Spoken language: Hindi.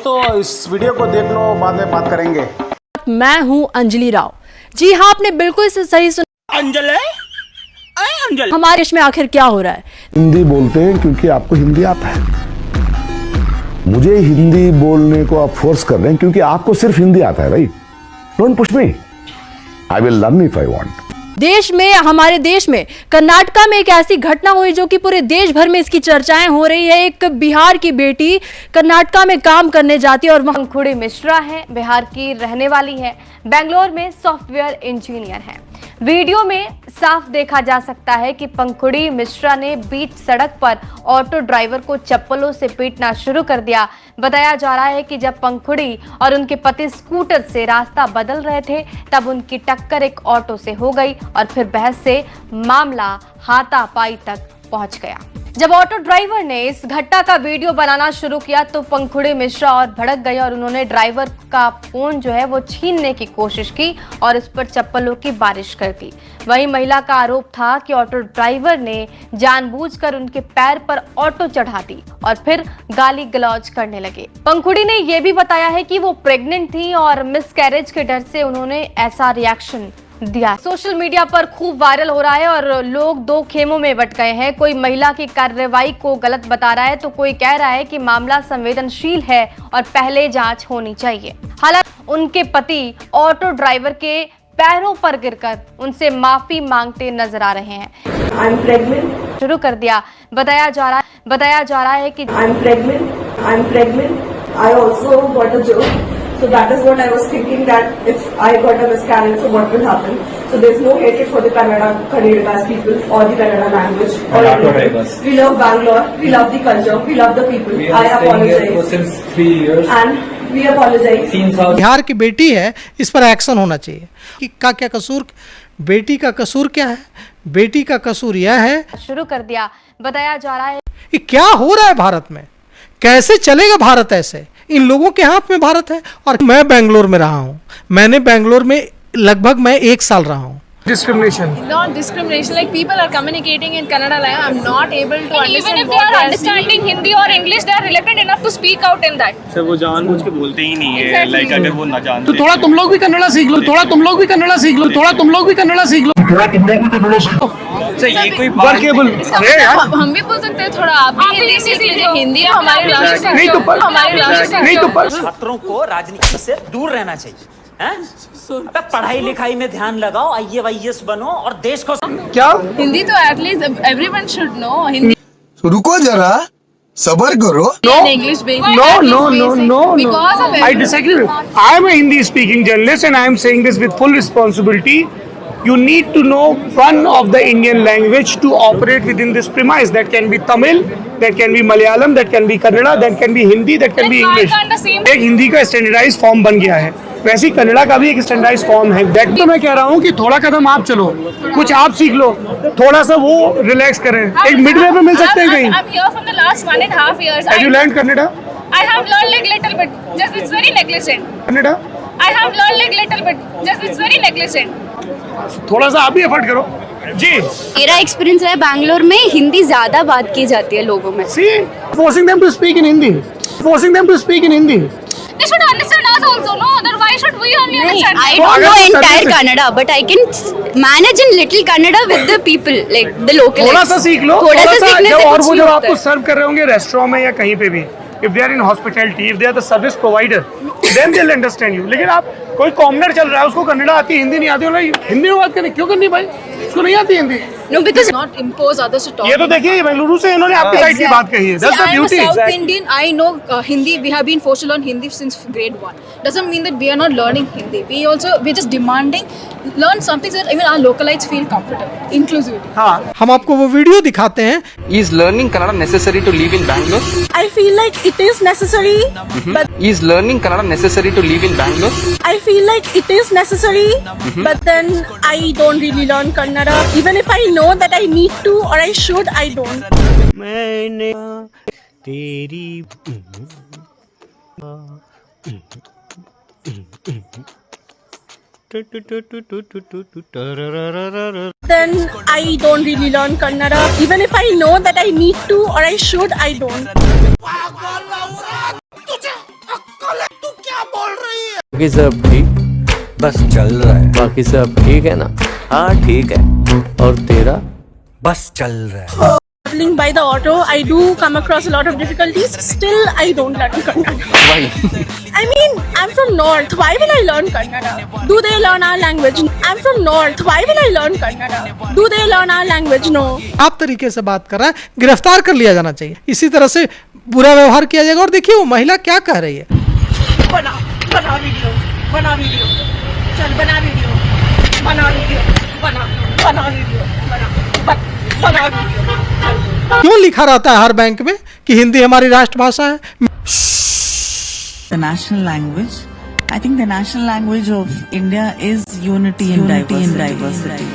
दोस्तों इस वीडियो को देख लो, बाद में बात करेंगे। मैं हूं अंजलि राव। जी हाँ, आपने बिल्कुल से सही सुना। अंजलि हमारे देश में आखिर क्या हो रहा है? हिंदी बोलते हैं क्योंकि आपको हिंदी आता है। मुझे हिंदी बोलने को आप फोर्स कर रहे हैं क्योंकि आपको सिर्फ हिंदी आता है, right? Don't push me, I will learn if I want. हमारे देश में कर्नाटका में एक ऐसी घटना हुई जो कि पूरे देश भर में इसकी चर्चाएं हो रही है। एक बिहार की बेटी कर्नाटका में काम करने जाती है और वहां पंखुड़ी मिश्रा है, बिहार की रहने वाली है, बेंगलोर में सॉफ्टवेयर इंजीनियर है। वीडियो में साफ देखा जा सकता है कि पंखुड़ी मिश्रा ने बीच सड़क पर ऑटो ड्राइवर को चप्पलों से पीटना शुरू कर दिया। बताया जा रहा है कि जब पंखुड़ी और उनके पति स्कूटर से रास्ता बदल रहे थे तब उनकी टक्कर एक ऑटो से हो गई और फिर बहस से मामला हाथापाई तक पहुंच गया। जब ऑटो ड्राइवर ने इस घटना का वीडियो बनाना शुरू किया तो पंखुड़ी मिश्रा और भड़क गई और उन्होंने ड्राइवर का फोन जो है वो छीनने की कोशिश की और इस पर चप्पलों की बारिश कर दी। वहीं महिला का आरोप था कि ऑटो ड्राइवर ने जानबूझकर उनके पैर पर ऑटो चढ़ा दी और फिर गाली गलौज करने लगे। पंखुड़ी ने यह भी बताया है कि वो प्रेग्नेंट थी और मिसकैरेज के डर से उन्होंने ऐसा रिएक्शन दिया। सोशल मीडिया पर खूब वायरल हो रहा है और लोग दो खेमों में बट गए हैं। कोई महिला की कार्रवाई को गलत बता रहा है तो कोई कह रहा है कि मामला संवेदनशील है और पहले जांच होनी चाहिए। हालांकि उनके पति ऑटो ड्राइवर के पैरों पर गिरकर उनसे माफी मांगते नजर आ रहे हैं। आई एम प्रेग्नेंट शुरू कर दिया। बताया जा रहा है कि I am pregnant I also got a job. So that is what I was thinking, that if I got a miscarriage, so what will happen? So there's no hatred for the Kannada people or the Kannada language. We love Bangalore, we love the culture, we love the people. I apologize. Since 3 years. And we apologize. Bihar की बेटी है, इस पर एक्शन होना चाहिए। कि का क्या कसूर, बेटी का कसूर क्या है? बेटी का कसूर यह है। शुरू कर दिया। बताया जा रहा है कि क्या हो रहा है भारत में, कैसे चलेगा भारत ऐसे? इन लोगों के हाथ में भारत है। और मैं बेंगलोर में रहा हूँ, मैंने बेंगलोर में लगभग मैं 1 साल रहा हूँ। Discrimination. Not discrimination. Like people are communicating in Kannada language. I'm not able to understand. Even if they are understanding Hindi or English, they are reluctant enough to speak out in that. Sir वो जानबूझ के बोलते ही नहीं है। लाइक अगर वो ना जानते तो थोड़ा तुम लोग भी कन्नड़ा सीख लो, थोड़ा तुम लोग भी कन्नड़ा सीख लो, थोड़ा तुम लोग भी कन्नड़ा सीख लो, थोड़ा तुम लोग भी कन्नड़ा सीख लो। सर ये कोई वर्केबल हम भी बोल सकते हैं, थोड़ा आप भी हिंदी सीख लीजिए। हिंदी हमारी राष्ट्र नहीं तो पर हमारी राष्ट्र नहीं तो पर छात्रों को राजनीति से दूर रहना चाहिए। पढ़ाई लिखाई में ध्यान लगाओ, IAS बनो और देश को क्या हिंदी तो at least everyone should know Hindi. रुको जरा, सबर करो। English No. I disagree. I am a Hindi speaking journalist and I am saying this with full responsibility. You need to know one of the Indian language to operate within this premise. That can be Tamil, that can be Malayalam, that can be Kannada, that can be Hindi, that can be English. एक हिंदी का स्टैंडर्डाइज फॉर्म बन गया है, वैसे ही कन्नड़ा का भी एक स्टैंडर्डाइज फॉर्म है। दैट तो मैं कह रहा हूँ कि थोड़ा कदम आप चलो, कुछ आप सीख लो, थोड़ा सा वो रिलैक्स करें, एक मिड वे पे मिल सकते हैं कहीं। I'm here from the last 1.5 years. Have you learned Kannada? I have learned like little bit. Just it's very negligent. Kannada? I have learned like little bit. Just it's very negligent. थोड़ा सा आप भी एफर्ट करो जी। मेरा एक्सपीरियंस है बैंगलोर में हिंदी ज्यादा बात की जाती है लोगों में। See, forcing them to speak in Hindi. Forcing them to speak in Hindi. They should understand us also, no? Then why should we only understand? I don't know entire Kannada, but I can manage in little Kannada with the people, like the local. थोड़ा सा सीख लो, थोड़ा सा सीखने से और कुछ वो नहीं जब होता आपको सर्व कर रहे होंगे रेस्टोरेंट में या कहीं पे भी, if they are in hospitality, if they are the service provider, then they'll understand you. लेकिन आप कोई कॉमनर चल रहा है, उसको कन्नड़ा आती है, हिंदी नहीं आती, हिंदी में बात करनी क्यों करनी भाई? उसको नहीं आती Hindi. No, because not impose others to talk. ये तो देखिए बेंगलुरु से इन्होंने आपकी साइड की बात कही है। That's the beauty. I'm a South Indian. I know Hindi. We have been forced to learn Hindi since grade 1. Doesn't mean that we are not learning Hindi. We're just demanding learn something so that even our localites feel comfortable, inclusivity. हाँ, हम आपको वो वीडियो दिखाते हैं। Is learning Kannada necessary to live in Bangalore? I feel like it is necessary, but Is learning Kannada necessary to live in Bangalore? I feel like it is necessary, but then I don't really learn Kannada. Even if I know that I need to or I should, I don't. मैंने तेरी Then I don't really learn Kannada. Even if I know that I need to or I should, I don't. बाकी सब ठीक, बस चल रहा है। बाकी सब ठीक है ना? हाँ ठीक है। और तेरा? बस चल रहा है। Traveling by the auto, I do come across a lot of difficulties. Still, I don't learn Kannada. Why? I mean, I'm from North. Why will I learn Kannada? Do they learn our language? I'm from North. Why will I learn Kannada? Do they learn our language? No. आप तरीके से बात कर रहा है, गिरफ्तार कर लिया जाना चाहिए। इसी तरह से बुरा व्यवहार किया जाएगा। और देखिए वो महिला क्या कह रही है। बना वीडियो, चल बना वीडियो, बना वीडियो। क्यों लिखा रहता है हर बैंक में कि हिंदी हमारी राष्ट्रभाषा है? The national language. I think the national language of India is unity in diversity.